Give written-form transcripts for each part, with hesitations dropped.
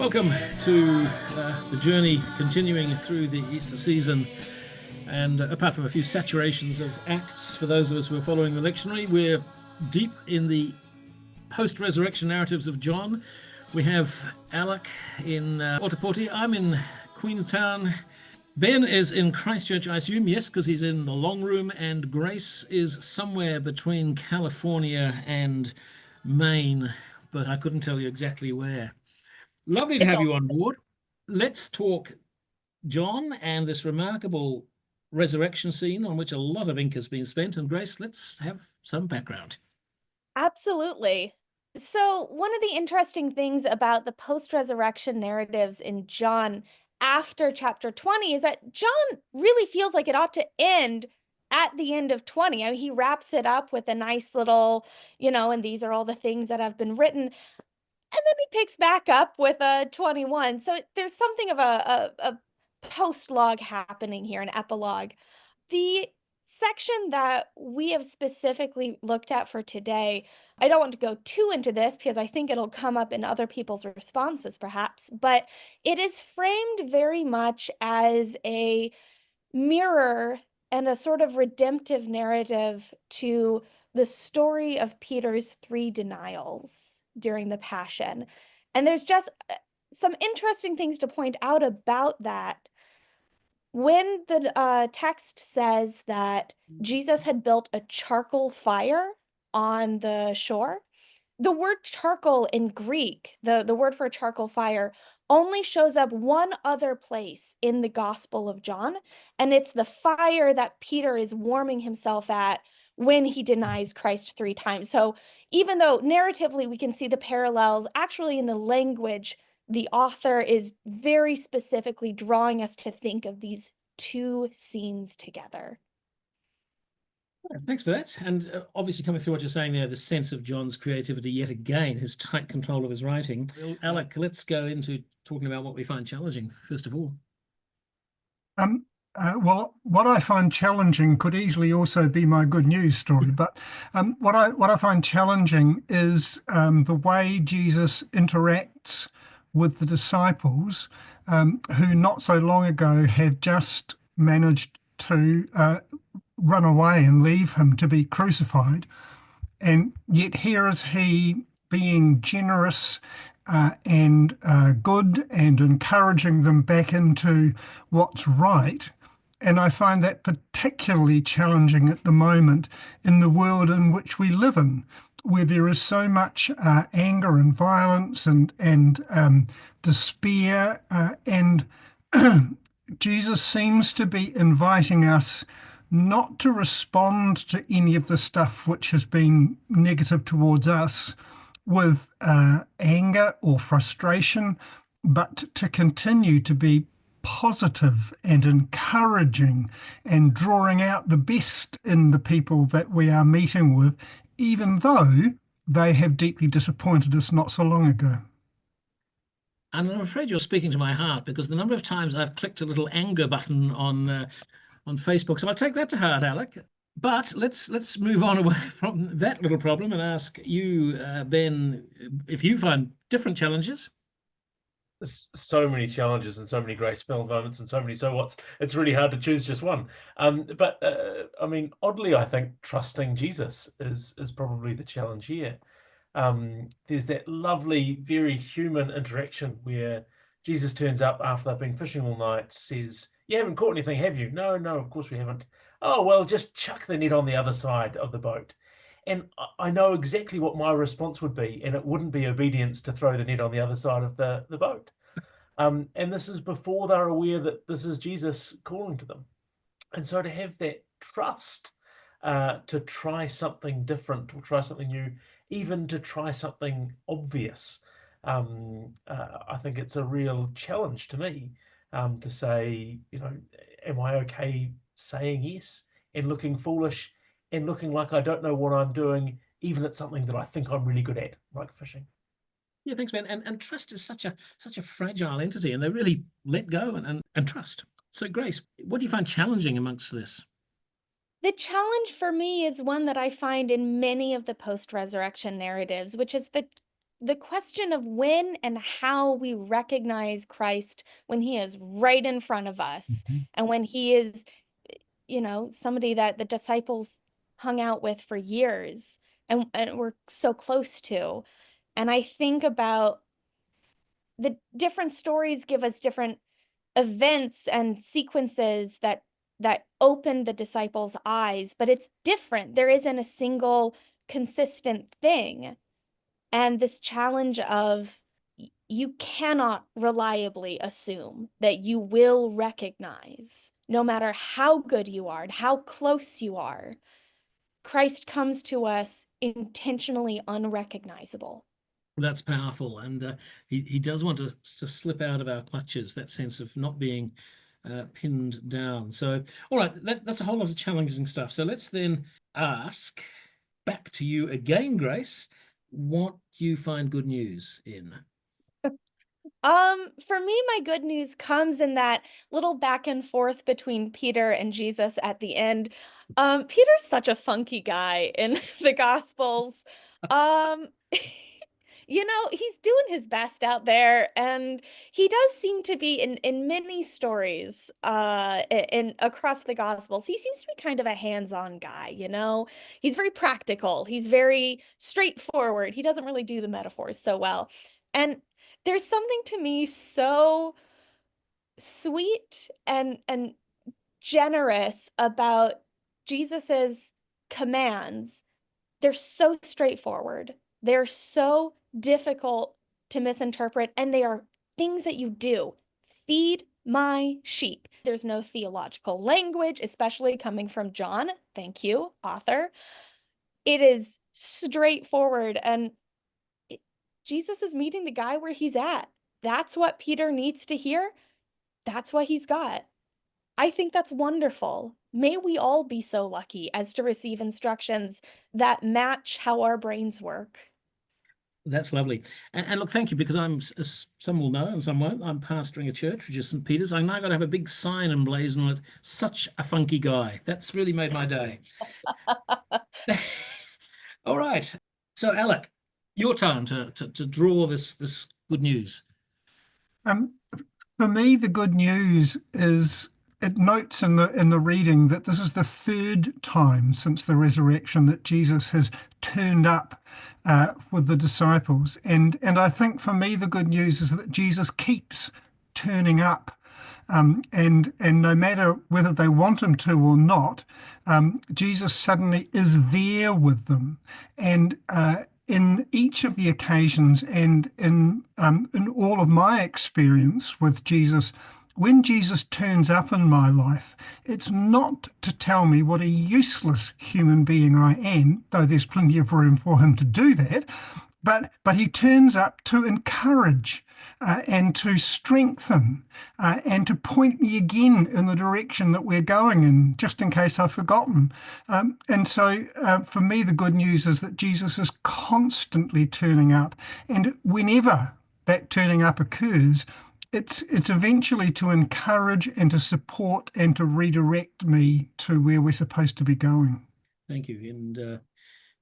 Welcome to the journey continuing through the Easter season. And apart from a few saturations of Acts, for those of us who are following the lectionary, we're deep in the post-resurrection narratives of John. We have Alec in Ōtepoti. I'm in Queenstown. Ben is in Christchurch, I assume, yes, because he's in the long room, and Grace is somewhere between California and Maine, but I couldn't tell you exactly where. Lovely to have you on board. Let's talk John and this remarkable resurrection scene on which a lot of ink has been spent. And Grace, let's have some background. Absolutely. So, one of the interesting things about the post-resurrection narratives in John after chapter 20 is that John really feels like it ought to end at the end of 20. I mean, he wraps it up with a nice little, and these are all the things that have been written. And then he picks back up with a 21. So there's something of a post-log happening here, an epilogue. The section that we have specifically looked at for today, I don't want to go too into this because I think it'll come up in other people's responses perhaps, but it is framed very much as a mirror and a sort of redemptive narrative to the story of Peter's 3 denials during the Passion. And there's just some interesting things to point out about that. When the text says that Jesus had built a charcoal fire on the shore, the word charcoal in Greek, the word for a charcoal fire, only shows up one other place in the Gospel of John, and it's the fire that Peter is warming himself at when he denies Christ 3 times. So even though narratively we can see the parallels, actually in the language, the author is very specifically drawing us to think of these two scenes together. Thanks for that. And obviously coming through what you're saying there, the sense of John's creativity yet again, his tight control of his writing. Alec, let's go into talking about what we find challenging, first of all. Well, what I find challenging could easily also be my good news story, but what I find challenging is the way Jesus interacts with the disciples who not so long ago have just managed to run away and leave him to be crucified. And yet here is he being generous and good and encouraging them back into what's right. And I find that particularly challenging at the moment in the world in which we live in, where there is so much anger and violence and despair. And Jesus seems to be inviting us not to respond to any of the stuff which has been negative towards us with anger or frustration, but to continue to be positive and encouraging and drawing out the best in the people that we are meeting with, even though they have deeply disappointed us not so long ago. And I'm afraid you're speaking to my heart, because the number of times I've clicked a little anger button on Facebook, so I'll take that to heart, Alec. But let's move on away from that little problem and ask you, Ben, if you find different challenges. So many challenges and so many grace-filled moments and so many so what's. It's really hard to choose just one. But I mean, oddly, I think trusting Jesus is probably the challenge here. There's that lovely, very human interaction where Jesus turns up after they've been fishing all night, says, "You haven't caught anything, have you?" No, of course we haven't. Oh, well, just chuck the net on the other side of the boat. And I know exactly what my response would be, and it wouldn't be obedience to throw the net on the other side of the boat. And this is before they're aware that this is Jesus calling to them. And so to have that trust to try something different or try something new, even to try something obvious, I think it's a real challenge to me to say, am I okay saying yes and looking foolish and looking like I don't know what I'm doing, even at something that I think I'm really good at, like fishing. Yeah, thanks, Ben. And trust is such a fragile entity, and they really let go and trust. So, Grace, what do you find challenging amongst this? The challenge for me is one that I find in many of the post-resurrection narratives, which is the the question of when and how we recognize Christ when he is right in front of us and when he is, somebody that the disciples hung out with for years and were so close to. And I think about the different stories give us different events and sequences that open the disciples' eyes, but it's different. There isn't a single consistent thing. And this challenge of you cannot reliably assume that you will recognize, no matter how good you are and how close you are, Christ comes to us intentionally unrecognizable. That's powerful, and he does want to slip out of our clutches. That sense of not being pinned down. So, all right, that's a whole lot of challenging stuff. So let's then ask back to you again, Grace. What do you find good news in? For me, my good news comes in that little back and forth between Peter and Jesus at the end. Peter's such a funky guy in the Gospels. Um, he's doing his best out there, and he does seem to be in many stories, in across the Gospels. He seems to be kind of a hands-on guy, He's very practical. He's very straightforward. He doesn't really do the metaphors so well. And there's something to me so sweet and generous about Jesus's commands. They're so straightforward. They're so difficult to misinterpret, and they are things that you do. Feed my sheep. There's no theological language, especially coming from John. Thank you, author. It is straightforward, and Jesus is meeting the guy where he's at. That's what Peter needs to hear. That's what he's got. I think that's wonderful. May we all be so lucky as to receive instructions that match how our brains work. That's lovely. And look, thank you, because as some will know and some won't, I'm pastoring a church, which is St. Peter's. I'm now going to have a big sign emblazoned on it. Such a funky guy. That's really made my day. All right. So, Alec, your time to draw this good news. Um, for me, the good news is it notes in the reading that this is the third time since the resurrection that Jesus has turned up with the disciples, and I think for me the good news is that Jesus keeps turning up. And no matter whether they want him to or not, Jesus suddenly is there with them. And in each of the occasions and in all of my experience with Jesus, when Jesus turns up in my life, it's not to tell me what a useless human being I am, though there's plenty of room for him to do that, but he turns up to encourage and to strengthen and to point me again in the direction that we're going in, just in case I've forgotten. And so for me, the good news is that Jesus is constantly turning up. And whenever that turning up occurs, it's eventually to encourage and to support and to redirect me to where we're supposed to be going. Thank you. And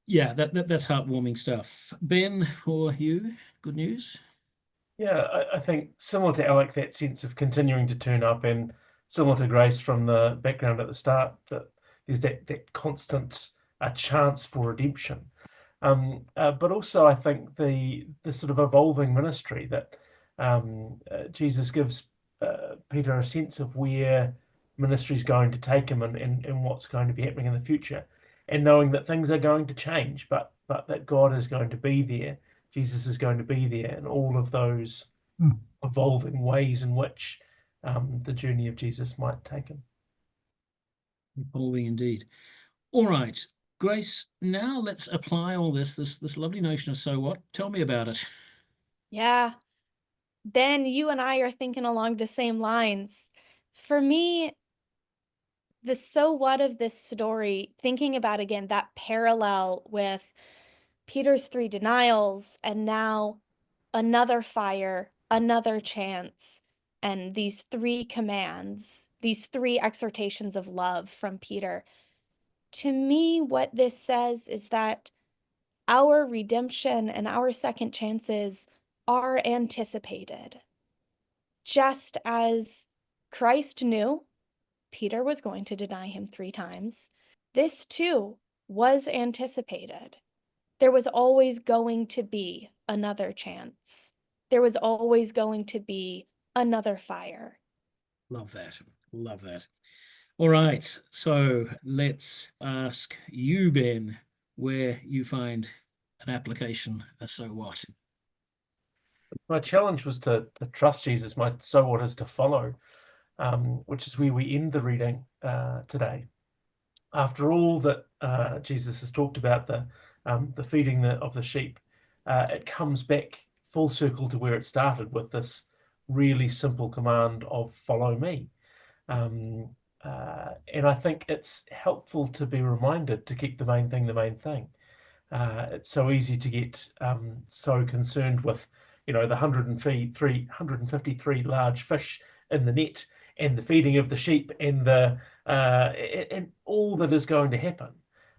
yeah, that's heartwarming stuff. Ben, for you, good news? Yeah, I think similar to Alec, that sense of continuing to turn up, and similar to Grace from the background at the start, that there's that constant chance for redemption. But also I think the sort of evolving ministry that Jesus gives Peter a sense of where ministry is going to take him and what's going to be happening in the future, and knowing that things are going to change, but that God is going to be there. Jesus is going to be there in all of those evolving ways in which the journey of Jesus might take him. Evolving indeed. All right, Grace, now let's apply all this lovely notion of so what. Tell me about it. Yeah. Ben, you and I are thinking along the same lines. For me, the so what of this story, thinking about again that parallel with Peter's 3 denials and now another fire, another chance, and these 3 commands, these 3 exhortations of love from Peter. To me, what this says is that our redemption and our second chances are anticipated. Just as Christ knew Peter was going to deny him 3 times, this too was anticipated. There was always going to be another chance. There was always going to be another fire. Love that. Love that. All right. So let's ask you, Ben, where you find an application, a so what. My challenge was to trust Jesus. My so what is to follow, which is where we end the reading today. After all that Jesus has talked about, the feeding of the sheep, it comes back full circle to where it started with this really simple command of follow me. And I think it's helpful to be reminded to keep the main thing the main thing. It's so easy to get so concerned with, the 153 large fish in the net and the feeding of the sheep and and all that is going to happen.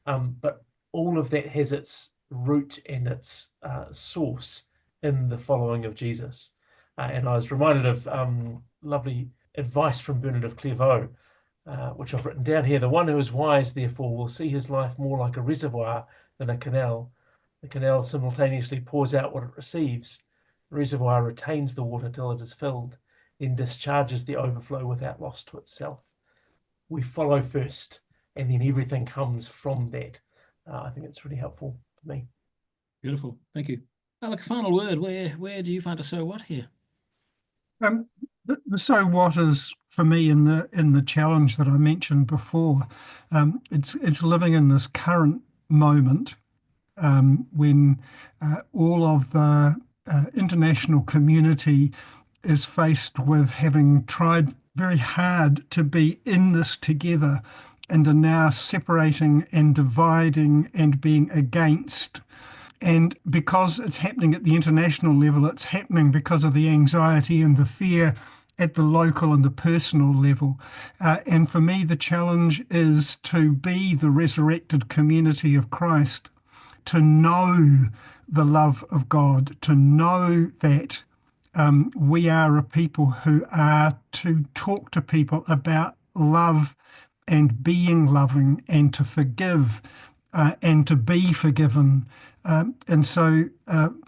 But all of that has its root and its source in the following of Jesus. And I was reminded of lovely advice from Bernard of Clairvaux, which I've written down here. The one who is wise, therefore, will see his life more like a reservoir than a canal. The canal simultaneously pours out what it receives. The reservoir retains the water till it is filled, then discharges the overflow without loss to itself. We follow first, and then everything comes from that. I think it's really helpful for me. Beautiful. Thank you. Alec, a final word. Where do you find a so what here? The so what is for me in the challenge that I mentioned before. It's living in this current moment when all of the international community is faced with having tried very hard to be in this together and are now separating and dividing and being against. And because it's happening at the international level, it's happening because of the anxiety and the fear at the local and the personal level. And for me, the challenge is to be the resurrected community of Christ, to know the love of God, to know that we are a people who are to talk to people about love and being loving and to forgive and to be forgiven. And so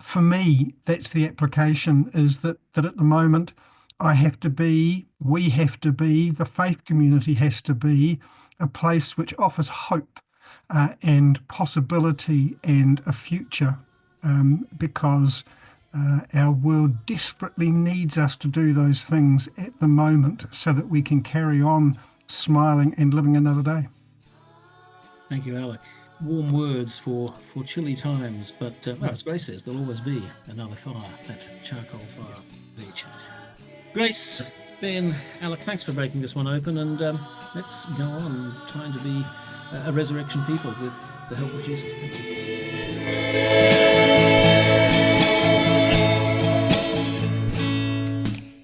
for me, that's the application, is that at the moment we have to be, the faith community has to be a place which offers hope and possibility and a future, because our world desperately needs us to do those things at the moment so that we can carry on smiling and living another day. Thank you, Alec. Warm words for chilly times, but as Grace says, there'll always be another fire, that charcoal fire beach. Grace, Ben, Alec, thanks for breaking this one open, and let's go on trying to be a resurrection people with the help of Jesus. Thank you.